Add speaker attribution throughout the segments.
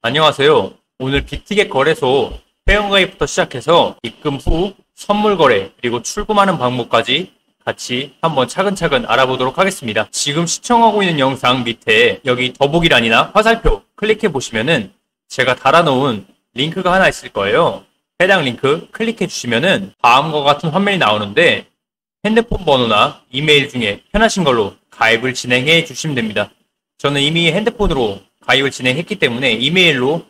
Speaker 1: 안녕하세요. 오늘 빅티켓 거래소 회원가입부터 시작해서 입금 후 선물 거래 그리고 출금하는 방법까지 같이 한번 차근차근 알아보도록 하겠습니다. 지금 시청하고 있는 영상 밑에 여기 더보기란이나 화살표 클릭해 보시면은 제가 달아놓은 링크가 하나 있을 거예요. 해당 링크 클릭해 주시면은 다음과 같은 화면이 나오는데 핸드폰 번호나 이메일 중에 편하신 걸로 가입을 진행해 주시면 됩니다. 저는 이미 핸드폰으로 가입을 진행했기 때문에 이메일로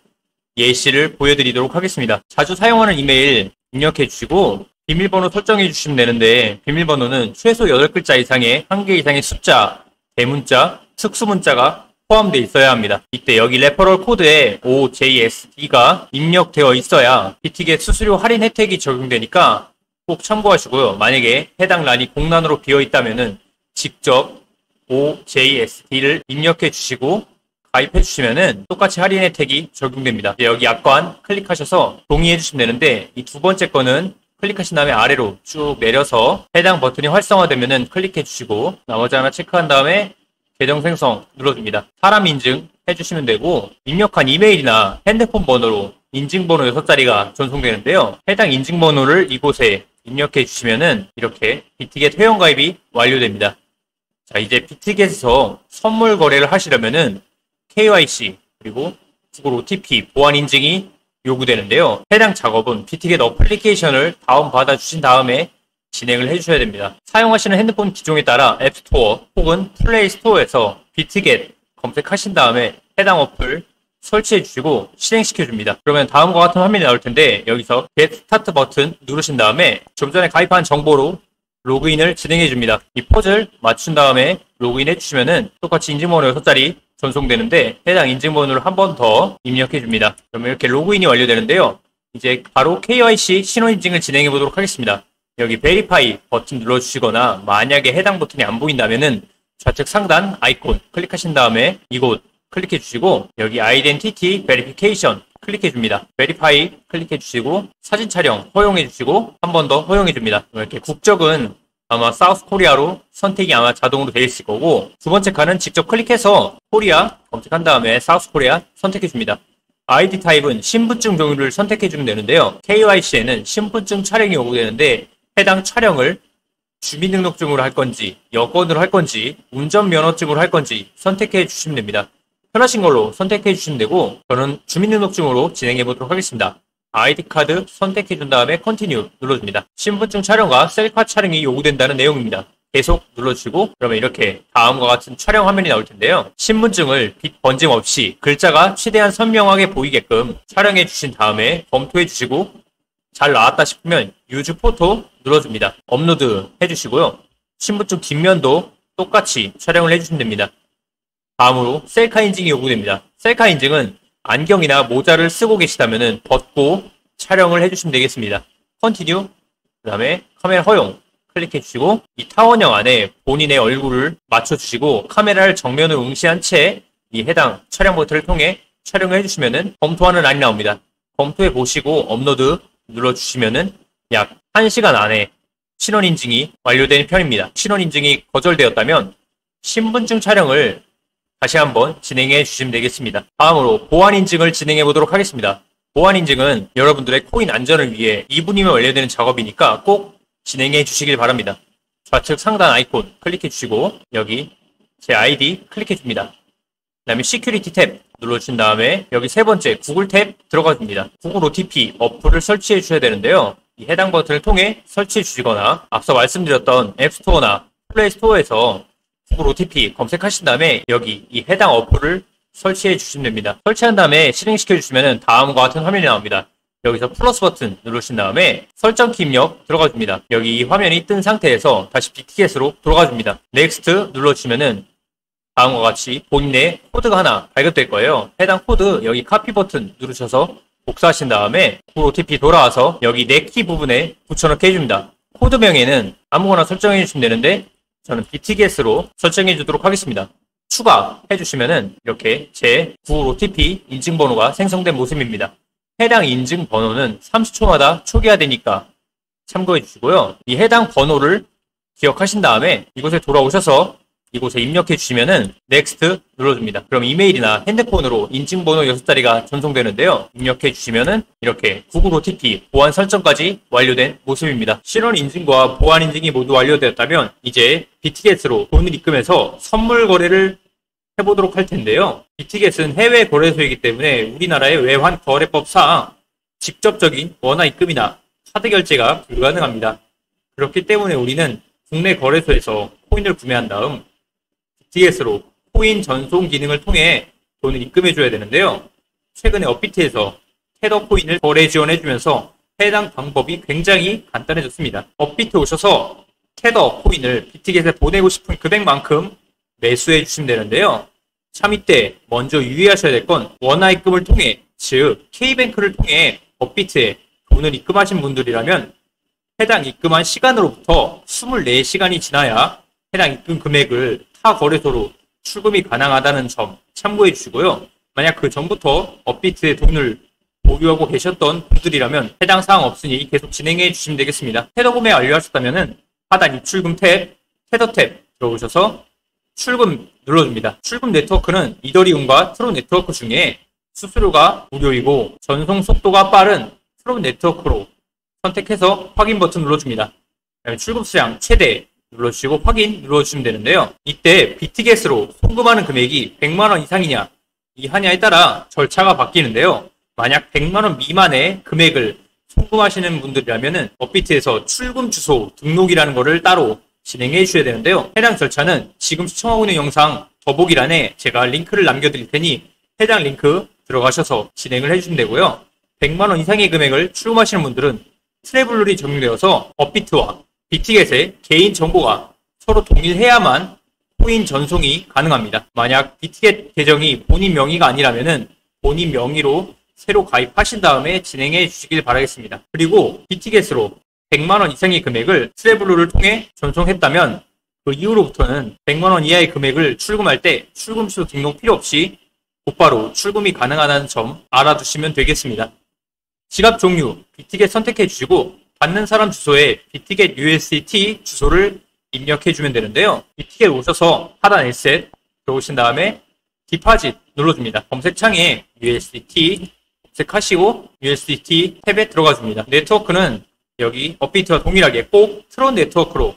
Speaker 1: 예시를 보여드리도록 하겠습니다. 자주 사용하는 이메일 입력해 주시고 비밀번호 설정해 주시면 되는데 비밀번호는 최소 8글자 이상의 1개 이상의 숫자, 대문자, 특수문자가 포함되어 있어야 합니다. 이때 여기 레퍼럴 코드에 OJSD가 입력되어 있어야 빅티켓 수수료 할인 혜택이 적용되니까 꼭 참고하시고요. 만약에 해당 란이 공란으로 비어 있다면은 직접 OJSD를 입력해 주시고 가입해 주시면은 똑같이 할인 혜택이 적용됩니다. 여기 약관 클릭하셔서 동의해 주시면 되는데 이 두 번째 거는 클릭하신 다음에 아래로 쭉 내려서 해당 버튼이 활성화되면은 클릭해 주시고 나머지 하나 체크한 다음에 계정 생성 눌러줍니다. 사람 인증 해주시면 되고 입력한 이메일이나 핸드폰 번호로 인증번호 6자리가 전송되는데요. 해당 인증번호를 이곳에 입력해 주시면은 이렇게 빅티켓 회원가입이 완료됩니다. 자, 이제 빅티켓에서 선물 거래를 하시려면은 KYC 그리고 구글 OTP 보안 인증이 요구되는데요. 해당 작업은 빅티켓 어플리케이션을 다운받아 주신 다음에 진행을 해주셔야 됩니다. 사용하시는 핸드폰 기종에 따라 앱스토어 혹은 플레이스토어에서 빅티켓 검색하신 다음에 해당 어플 설치해 주시고 실행시켜 줍니다. 그러면 다음과 같은 화면이 나올 텐데 여기서 Get Start 버튼 누르신 다음에 좀 전에 가입한 정보로 로그인을 진행해 줍니다. 이 퍼즐 맞춘 다음에 로그인 해주시면은 똑같이 인증번호 6자리 전송되는데 해당 인증번호를 한 번 더 입력해 줍니다. 그러면 이렇게 로그인이 완료되는데요. 이제 바로 KYC 신원인증을 진행해 보도록 하겠습니다. 여기 베리파이 버튼 눌러주시거나 만약에 해당 버튼이 안 보인다면은 좌측 상단 아이콘 클릭하신 다음에 이곳 클릭해 주시고 여기 아이덴티티 베리피케이션 클릭해 줍니다. 베리파이 클릭해 주시고 사진 촬영 허용해 주시고 한 번 더 허용해 줍니다. 이렇게 국적은 아마 사우스 코리아로 선택이 아마 자동으로 되어 있을 거고 두 번째 칸은 직접 클릭해서 코리아 검색한 다음에 사우스 코리아 선택해 줍니다. 아이디 타입은 신분증 종류를 선택해 주면 되는데요. KYC에는 신분증 촬영이 요구되는데 해당 촬영을 주민등록증으로 할 건지 여권으로 할 건지 운전면허증으로 할 건지 선택해 주시면 됩니다. 편하신 걸로 선택해 주시면 되고 저는 주민등록증으로 진행해 보도록 하겠습니다. 아이디 카드 선택해 준 다음에 컨티뉴 눌러줍니다. 신분증 촬영과 셀카 촬영이 요구된다는 내용입니다. 계속 눌러주시고 그러면 이렇게 다음과 같은 촬영 화면이 나올 텐데요. 신분증을 빛 번짐 없이 글자가 최대한 선명하게 보이게끔 촬영해 주신 다음에 검토해 주시고 잘 나왔다 싶으면 유즈 포토 눌러줍니다. 업로드 해주시고요. 신분증 뒷면도 똑같이 촬영을 해주시면 됩니다. 다음으로 셀카 인증이 요구됩니다. 셀카 인증은 안경이나 모자를 쓰고 계시다면 벗고 촬영을 해주시면 되겠습니다. 컨티뉴 그 다음에 카메라 허용 클릭해 주시고 이 타원형 안에 본인의 얼굴을 맞춰주시고 카메라를 정면으로 응시한 채 이 해당 촬영 버튼을 통해 촬영을 해주시면 검토하는 란이 나옵니다. 검토해 보시고 업로드 눌러주시면은 약 1시간 안에 신원인증이 완료되는 편입니다. 신원인증이 거절되었다면 신분증 촬영을 다시 한번 진행해 주시면 되겠습니다. 다음으로 보안인증을 진행해 보도록 하겠습니다. 보안인증은 여러분들의 코인 안전을 위해 2분이면 완료되는 작업이니까 꼭 진행해 주시길 바랍니다. 좌측 상단 아이콘 클릭해 주시고 여기 제 아이디 클릭해 줍니다. 그 다음에 시큐리티 탭 눌러주신 다음에 여기 세 번째 구글 탭 들어가 줍니다. 구글 OTP 어플을 설치해 주셔야 되는데요. 이 해당 버튼을 통해 설치해 주시거나 앞서 말씀드렸던 앱스토어나 플레이스토어에서 구글 OTP 검색하신 다음에 여기 이 해당 어플을 설치해 주시면 됩니다. 설치한 다음에 실행시켜 주시면 다음과 같은 화면이 나옵니다. 여기서 플러스 버튼 누르신 다음에 설정키 입력 들어가 줍니다. 여기 이 화면이 뜬 상태에서 다시 빅티켓으로 돌아가 줍니다. 넥스트 눌러주시면은 다음과 같이 본인의 코드가 하나 발급될 거예요. 해당 코드 여기 카피 버튼 누르셔서 복사하신 다음에 구글 OTP 돌아와서 여기 내 키 부분에 붙여넣기 해줍니다. 코드명에는 아무거나 설정해 주시면 되는데 저는 빅티켓으로 설정해 주도록 하겠습니다. 추가해 주시면은 이렇게 제 구글 OTP 인증번호가 생성된 모습입니다. 해당 인증번호는 30초마다 초기화되니까 참고해 주시고요. 이 해당 번호를 기억하신 다음에 이곳에 돌아오셔서 이곳에 입력해 주시면은 넥스트 눌러줍니다. 그럼 이메일이나 핸드폰으로 인증번호 6자리가 전송되는데요. 입력해 주시면은 이렇게 구글 OTP 보안 설정까지 완료된 모습입니다. 실원 인증과 보안 인증이 모두 완료되었다면 이제 비티겟으로 돈을 입금해서 선물 거래를 해보도록 할 텐데요. 비티겟은 해외 거래소이기 때문에 우리나라의 외환 거래법상 직접적인 원화 입금이나 카드 결제가 불가능합니다. 그렇기 때문에 우리는 국내 거래소에서 코인을 구매한 다음 비티겟으로 코인 전송 기능을 통해 돈을 입금해줘야 되는데요. 최근에 업비트에서 테더 코인을 거래 지원해주면서 해당 방법이 굉장히 간단해졌습니다. 업비트 오셔서 테더 코인을 비티겟에 보내고 싶은 금액만큼 매수해 주시면 되는데요. 참이 때 먼저 유의하셔야 될 건 원화 입금을 통해, 즉 K뱅크를 통해 업비트에 돈을 입금하신 분들이라면 해당 입금한 시간으로부터 24시간이 지나야 해당 입금 금액을 타 거래소로 출금이 가능하다는 점 참고해 주시고요. 만약 그 전부터 업비트에 돈을 보유하고 계셨던 분들이라면 해당 사항 없으니 계속 진행해 주시면 되겠습니다. 테더 구매 완료하셨다면 하단 입출금 탭, 테더 탭 들어오셔서 출금 눌러줍니다. 출금 네트워크는 이더리움과 트론 네트워크 중에 수수료가 무료이고 전송 속도가 빠른 트론 네트워크로 선택해서 확인 버튼 눌러줍니다. 출금 수량 최대 눌러주시고 확인 눌러주시면 되는데요. 이때 비티겟으로 송금하는 금액이 100만원 이상이냐 이하냐에 따라 절차가 바뀌는데요. 만약 100만원 미만의 금액을 송금하시는 분들이라면 업비트에서 출금 주소 등록이라는 것을 따로 진행해 주셔야 되는데요. 해당 절차는 지금 시청하고 있는 영상 더보기란에 제가 링크를 남겨드릴 테니 해당 링크 들어가셔서 진행을 해주시면 되고요. 100만원 이상의 금액을 출금하시는 분들은 트래블룰이 적용되어서 업비트와 비티겟의 개인 정보가 서로 동일해야만 코인 전송이 가능합니다. 만약 비티겟 계정이 본인 명의가 아니라면 본인 명의로 새로 가입하신 다음에 진행해 주시길 바라겠습니다. 그리고 비티겟으로 100만원 이상의 금액을 트래블룰을 통해 전송했다면 그 이후로부터는 100만원 이하의 금액을 출금할 때 출금수 등록 필요 없이 곧바로 출금이 가능하다는 점 알아두시면 되겠습니다. 지갑 종류 비티겟 선택해 주시고 받는 사람 주소에 비티겟 USDT 주소를 입력해 주면 되는데요. 비티겟 오셔서 하단 에셋 들어오신 다음에 디파짓 눌러줍니다. 검색창에 USDT 검색하시고 USDT 탭에 들어가 줍니다. 네트워크는 여기 업비트와 동일하게 꼭 트론 네트워크로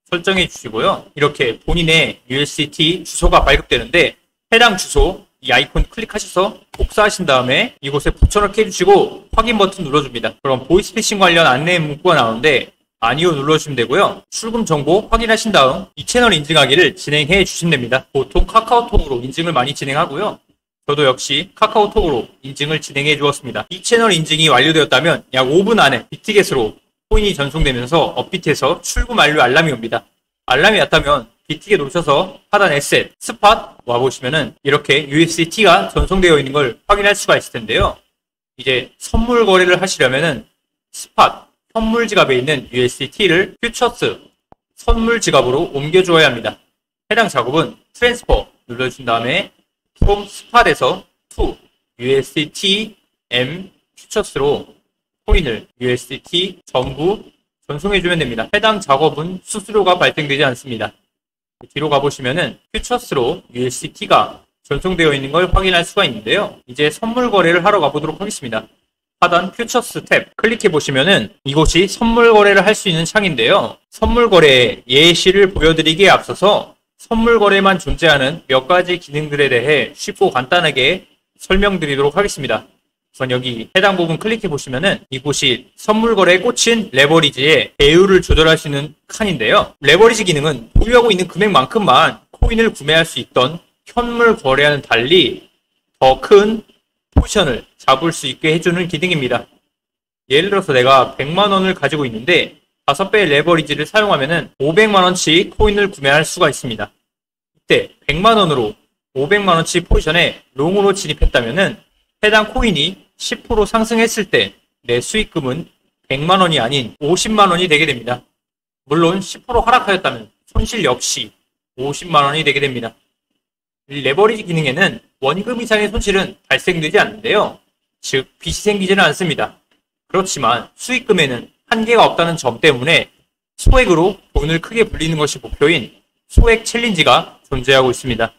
Speaker 1: 설정해 주시고요. 이렇게 본인의 USDT 주소가 발급되는데 해당 주소 이 아이콘 클릭하셔서 복사하신 다음에 이곳에 붙여넣기 해주시고 확인 버튼 눌러줍니다. 그럼 보이스피싱 관련 안내 문구가 나오는데 아니요 눌러주시면 되고요. 출금 정보 확인하신 다음 이 채널 인증하기를 진행해 주시면 됩니다. 보통 카카오톡으로 인증을 많이 진행하고요. 저도 역시 카카오톡으로 인증을 진행해 주었습니다. 이 채널 인증이 완료되었다면 약 5분 안에 비티겟으로 코인이 전송되면서 업비트에서 출금 완료 알람이 옵니다. 알람이 왔다면 비티겟 오셔서 하단 에셋, 스팟 와보시면은 이렇게 USDT가 전송되어 있는 걸 확인할 수가 있을 텐데요. 이제 선물 거래를 하시려면은 스팟, 선물 지갑에 있는 USDT를 퓨처스, 선물 지갑으로 옮겨줘야 합니다. 해당 작업은 트랜스퍼 눌러준 다음에 from 스팟에서 to USDT M 퓨처스로 코인을 USDT 전부 전송해주면 됩니다. 해당 작업은 수수료가 발생되지 않습니다. 뒤로 가보시면은 퓨처스로 USDT가 전송되어 있는 걸 확인할 수가 있는데요. 이제 선물 거래를 하러 가보도록 하겠습니다. 하단 퓨처스 탭 클릭해 보시면은 이곳이 선물 거래를 할 수 있는 창인데요. 선물 거래의 예시를 보여드리기에 앞서서 선물 거래만 존재하는 몇 가지 기능들에 대해 쉽고 간단하게 설명드리도록 하겠습니다. 우선 여기 해당 부분 클릭해 보시면은 이곳이 선물 거래에 꽂힌 레버리지의 배율을 조절할 수 있는 칸인데요. 레버리지 기능은 보유하고 있는 금액만큼만 코인을 구매할 수 있던 현물 거래와는 달리 더 큰 포지션을 잡을 수 있게 해주는 기능입니다. 예를 들어서 내가 100만원을 가지고 있는데 5배의 레버리지를 사용하면은 500만원치 코인을 구매할 수가 있습니다. 이때 100만원으로 500만원치 포지션에 롱으로 진입했다면은 해당 코인이 10% 상승했을 때 내 수익금은 100만원이 아닌 50만원이 되게 됩니다. 물론 10% 하락하였다면 손실 역시 50만원이 되게 됩니다. 이 레버리지 기능에는 원금 이상의 손실은 발생되지 않는데요. 즉 빚이 생기지는 않습니다. 그렇지만 수익금에는 한계가 없다는 점 때문에 소액으로 돈을 크게 불리는 것이 목표인 소액 챌린지가 존재하고 있습니다.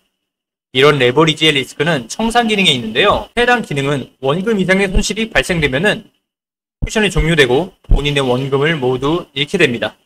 Speaker 1: 이런 레버리지의 리스크는 청산 기능에 있는데요. 해당 기능은 원금 이상의 손실이 발생되면은 포지션이 종료되고 본인의 원금을 모두 잃게 됩니다.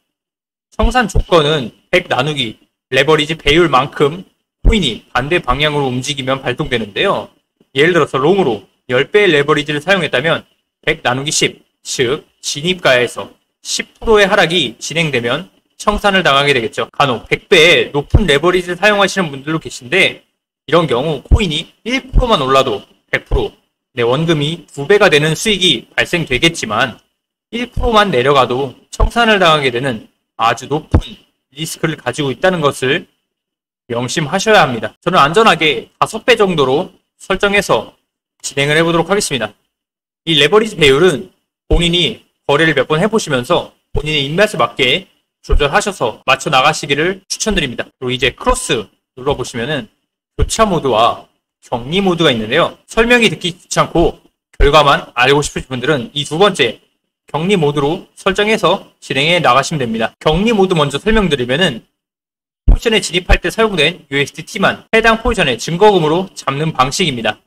Speaker 1: 청산 조건은 100 나누기 레버리지 배율만큼 코인이 반대 방향으로 움직이면 발동되는데요. 예를 들어서 롱으로 10배의 레버리지를 사용했다면 100 나누기 10, 즉 진입가에서 10%의 하락이 진행되면 청산을 당하게 되겠죠. 간혹 100배의 높은 레버리지를 사용하시는 분들도 계신데 이런 경우 코인이 1%만 올라도 100%, 내 원금이 2배가 되는 수익이 발생되겠지만 1%만 내려가도 청산을 당하게 되는 아주 높은 리스크를 가지고 있다는 것을 명심하셔야 합니다. 저는 안전하게 5배 정도로 설정해서 진행을 해보도록 하겠습니다. 이 레버리지 배율은 본인이 거래를 몇 번 해보시면서 본인의 입맛에 맞게 조절하셔서 맞춰 나가시기를 추천드립니다. 그리고 이제 크로스 눌러보시면은 교차 모드와 격리 모드가 있는데요. 설명이 듣기 귀찮고 결과만 알고 싶으신 분들은 이 두 번째 격리 모드로 설정해서 진행해 나가시면 됩니다. 격리 모드 먼저 설명드리면은 포지션에 진입할 때 사용된 USDT만 해당 포지션의 증거금으로 잡는 방식입니다.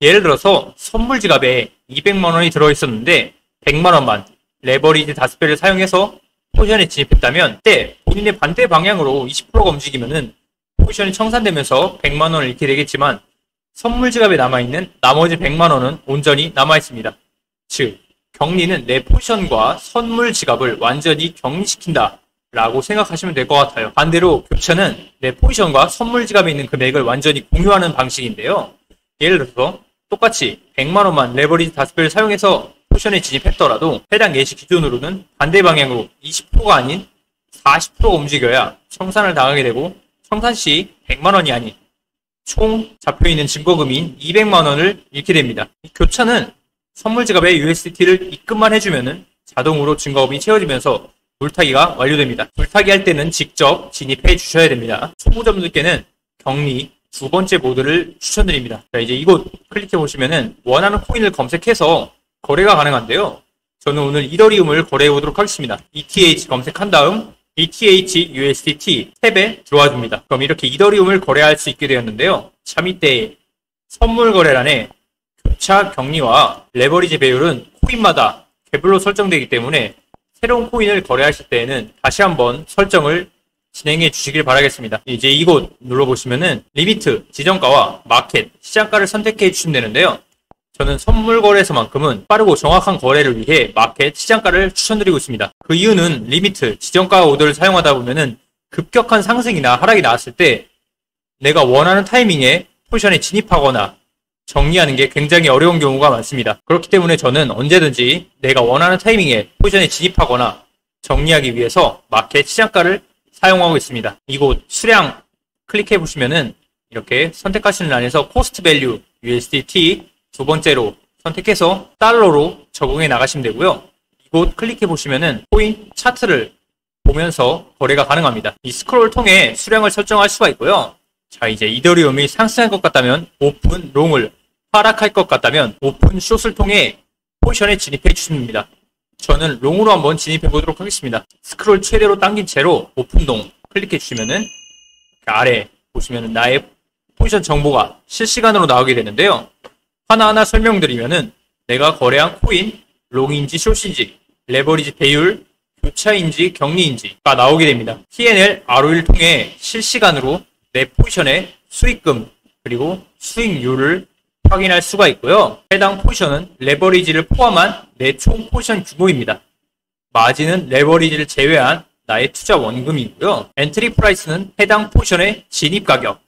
Speaker 1: 예를 들어서 선물 지갑에 200만원이 들어있었는데 100만원만 레버리지 5배를 사용해서 포지션에 진입했다면 때 본인의 반대 방향으로 20%가 움직이면은 포지션이 청산되면서 100만원을 잃게 되겠지만 선물 지갑에 남아있는 나머지 100만원은 온전히 남아있습니다. 즉 격리는 내 포지션과 선물 지갑을 완전히 격리시킨다 라고 생각하시면 될 것 같아요. 반대로 교차는 내 포지션과 선물 지갑에 있는 금액을 완전히 공유하는 방식인데요. 예를 들어서 똑같이 100만원만 레버리지 5배를 사용해서 포지션에 진입했더라도 해당 예시 기준으로는 반대 방향으로 20%가 아닌 40%가 움직여야 청산을 당하게 되고 청산 시 100만원이 아닌 총 잡혀있는 증거금인 200만원을 잃게 됩니다. 이 교차는 선물 지갑에 USDT를 입금만 해주면은 자동으로 증거금이 채워지면서 물타기가 완료됩니다. 물타기 할 때는 직접 진입해 주셔야 됩니다. 초보자분들께는 격리 두 번째 모드를 추천드립니다. 자, 이제 이곳 클릭해 보시면은 원하는 코인을 검색해서 거래가 가능한데요. 저는 오늘 이더리움을 거래해 보도록 하겠습니다. ETH 검색한 다음 ETH USDT 탭에 들어와 줍니다. 그럼 이렇게 이더리움을 거래할 수 있게 되었는데요. 자, 밑에 선물 거래란에 교차 격리와 레버리지 배율은 코인마다 개별로 설정되기 때문에 새로운 코인을 거래하실 때에는 다시 한번 설정을 진행해 주시길 바라겠습니다. 이제 이곳 눌러보시면은 리미트, 지정가와 마켓, 시장가를 선택해 주시면 되는데요. 저는 선물 거래에서만큼은 빠르고 정확한 거래를 위해 마켓, 시장가를 추천드리고 있습니다. 그 이유는 리미트, 지정가 오더를 사용하다 보면은 급격한 상승이나 하락이 나왔을 때 내가 원하는 타이밍에 포지션에 진입하거나 정리하는 게 굉장히 어려운 경우가 많습니다. 그렇기 때문에 저는 언제든지 내가 원하는 타이밍에 포지션에 진입하거나 정리하기 위해서 마켓, 시장가를 사용하고 있습니다. 이곳 수량 클릭해 보시면은 이렇게 선택하시는 란에서 코스트 밸류 USDT 두 번째로 선택해서 달러로 적용해 나가시면 되고요. 이곳 클릭해 보시면은 코인 차트를 보면서 거래가 가능합니다. 이 스크롤을 통해 수량을 설정할 수가 있고요. 자, 이제 이더리움이 상승할 것 같다면 오픈 롱을, 하락할 것 같다면 오픈 숏을 통해 포지션에 진입해 주십니다. 저는 롱으로 한번 진입해 보도록 하겠습니다. 스크롤 최대로 당긴 채로 오픈동 클릭해 주시면은 아래 보시면은 나의 포지션 정보가 실시간으로 나오게 되는데요. 하나하나 설명드리면은 내가 거래한 코인, 롱인지 숏인지, 레버리지 배율, 교차인지 격리인지가 나오게 됩니다. TNL ROE를 통해 실시간으로 내 포지션의 수익금 그리고 수익률을 확인할 수가 있고요. 해당 포지션은 레버리지를 포함한 내 총 포지션 규모입니다. 마진은 레버리지를 제외한 나의 투자 원금이고요. 엔트리 프라이스는 해당 포지션의 진입 가격,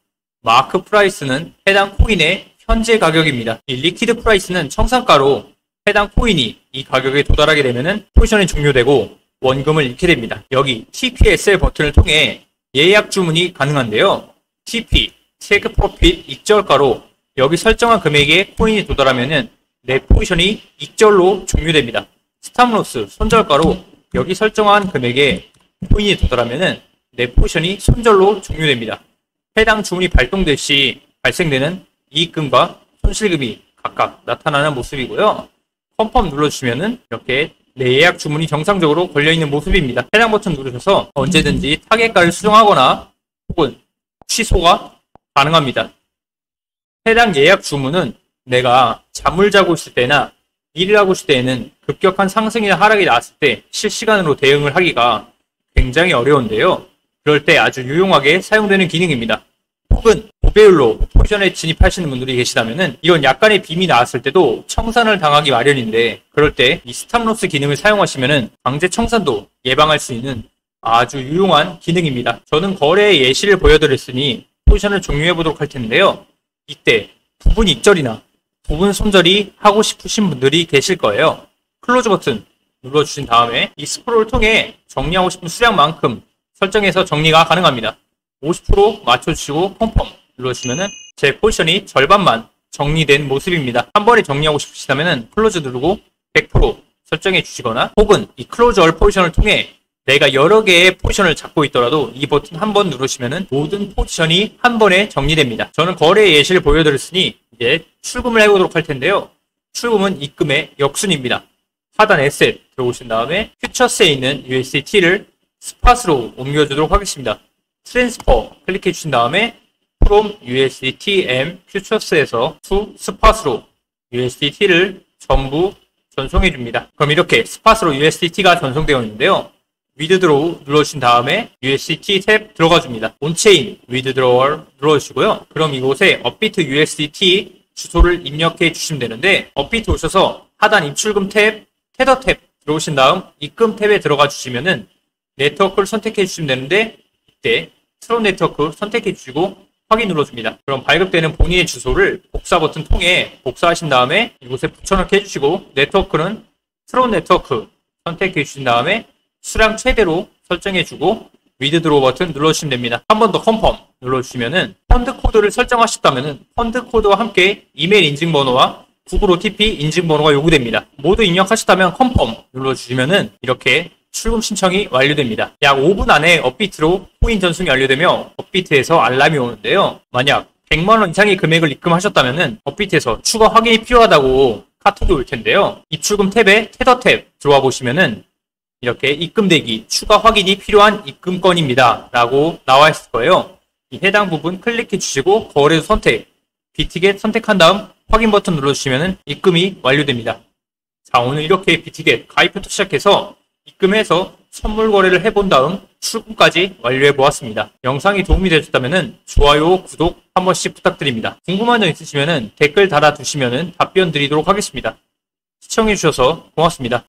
Speaker 1: 마크 프라이스는 해당 코인의 현재 가격입니다. 이 리퀴드 프라이스는 청산가로 해당 코인이 이 가격에 도달하게 되면은 포지션이 종료되고 원금을 잃게 됩니다. 여기 TPSL 버튼을 통해 예약 주문이 가능한데요. TP, 테이크 프로핏 익절가로 여기 설정한 금액에 코인이 도달하면은 내 포지션이 익절로 종료됩니다. 스탑로스, 손절가로 여기 설정한 금액에 코인이 도달하면은 내 포지션이 손절로 종료됩니다. 해당 주문이 발동될 시 발생되는 이익금과 손실금이 각각 나타나는 모습이고요. 컨펌 눌러주시면은 이렇게 내 예약 주문이 정상적으로 걸려있는 모습입니다. 해당 버튼 누르셔서 언제든지 타겟가를 수정하거나 혹은 취소가 가능합니다. 해당 예약 주문은 내가 잠을 자고 있을 때나 일을 하고 있을 때에는 급격한 상승이나 하락이 나왔을 때 실시간으로 대응을 하기가 굉장히 어려운데요. 그럴 때 아주 유용하게 사용되는 기능입니다. 혹은 고배율로 포지션에 진입하시는 분들이 계시다면 이런 약간의 빔이 나왔을 때도 청산을 당하기 마련인데, 그럴 때 이 스탑로스 기능을 사용하시면 강제 청산도 예방할 수 있는 아주 유용한 기능입니다. 저는 거래의 예시를 보여드렸으니 포지션을 종료해 보도록 할 텐데요. 이때 부분 익절이나 부분 손절이 하고 싶으신 분들이 계실 거예요. 클로즈 버튼 눌러주신 다음에 이 스크롤을 통해 정리하고 싶은 수량만큼 설정해서 정리가 가능합니다. 50% 맞춰주시고 펌펌 눌러주시면 제 포지션이 절반만 정리된 모습입니다. 한 번에 정리하고 싶으시다면 클로즈 누르고 100% 설정해 주시거나, 혹은 이 클로즈 얼 포지션을 통해 내가 여러 개의 포지션을 잡고 있더라도 이 버튼 한 번 누르시면 모든 포지션이 한 번에 정리됩니다. 저는 거래의 예시를 보여드렸으니 이제 출금을 해보도록 할 텐데요. 출금은 입금의 역순입니다. 하단 에셋 들어오신 다음에 퓨처스에 있는 USDT를 스팟으로 옮겨주도록 하겠습니다. 트랜스퍼 클릭해 주신 다음에 from USDT M 퓨처스에서 to 스팟으로 USDT를 전부 전송해 줍니다. 그럼 이렇게 스팟으로 USDT가 전송되어 있는데요. 위드드로우 눌러주신 다음에 USDT 탭 들어가 줍니다. 온체인 위드드로우 눌러주시고요. 그럼 이곳에 업비트 USDT 주소를 입력해 주시면 되는데, 업비트 오셔서 하단 입출금 탭, 테더 탭 들어오신 다음 입금 탭에 들어가 주시면은 네트워크를 선택해 주시면 되는데, 이때 트론 네트워크 선택해 주시고 확인 눌러줍니다. 그럼 발급되는 본인의 주소를 복사 버튼 통해 복사하신 다음에 이곳에 붙여넣기 해주시고, 네트워크는 트론 네트워크 선택해 주신 다음에 수량 최대로 설정해주고 위드드로우 버튼 눌러주시면 됩니다. 한 번 더 컨펌 눌러주시면은 펀드 코드를 설정하셨다면은 펀드 코드와 함께 이메일 인증번호와 구글 OTP 인증번호가 요구됩니다. 모두 입력하셨다면 컨펌 눌러주시면은 이렇게 출금 신청이 완료됩니다. 약 5분 안에 업비트로 코인 전송이 완료되며 업비트에서 알람이 오는데요. 만약 100만원 이상의 금액을 입금하셨다면은 업비트에서 추가 확인이 필요하다고 카톡이 올 텐데요. 입출금 탭에 테더 탭 들어와 보시면은 이렇게 입금되기, 추가 확인이 필요한 입금건입니다 라고 나와 있을 거예요. 이 해당 부분 클릭해 주시고 거래소 선택, 비티겟 선택한 다음 확인 버튼 눌러주시면 입금이 완료됩니다. 자, 오늘 이렇게 비티겟 가입부터 시작해서 입금해서 선물 거래를 해본 다음 출금까지 완료해 보았습니다. 영상이 도움이 되셨다면 좋아요, 구독 한 번씩 부탁드립니다. 궁금한 점 있으시면 댓글 달아두시면 답변 드리도록 하겠습니다. 시청해 주셔서 고맙습니다.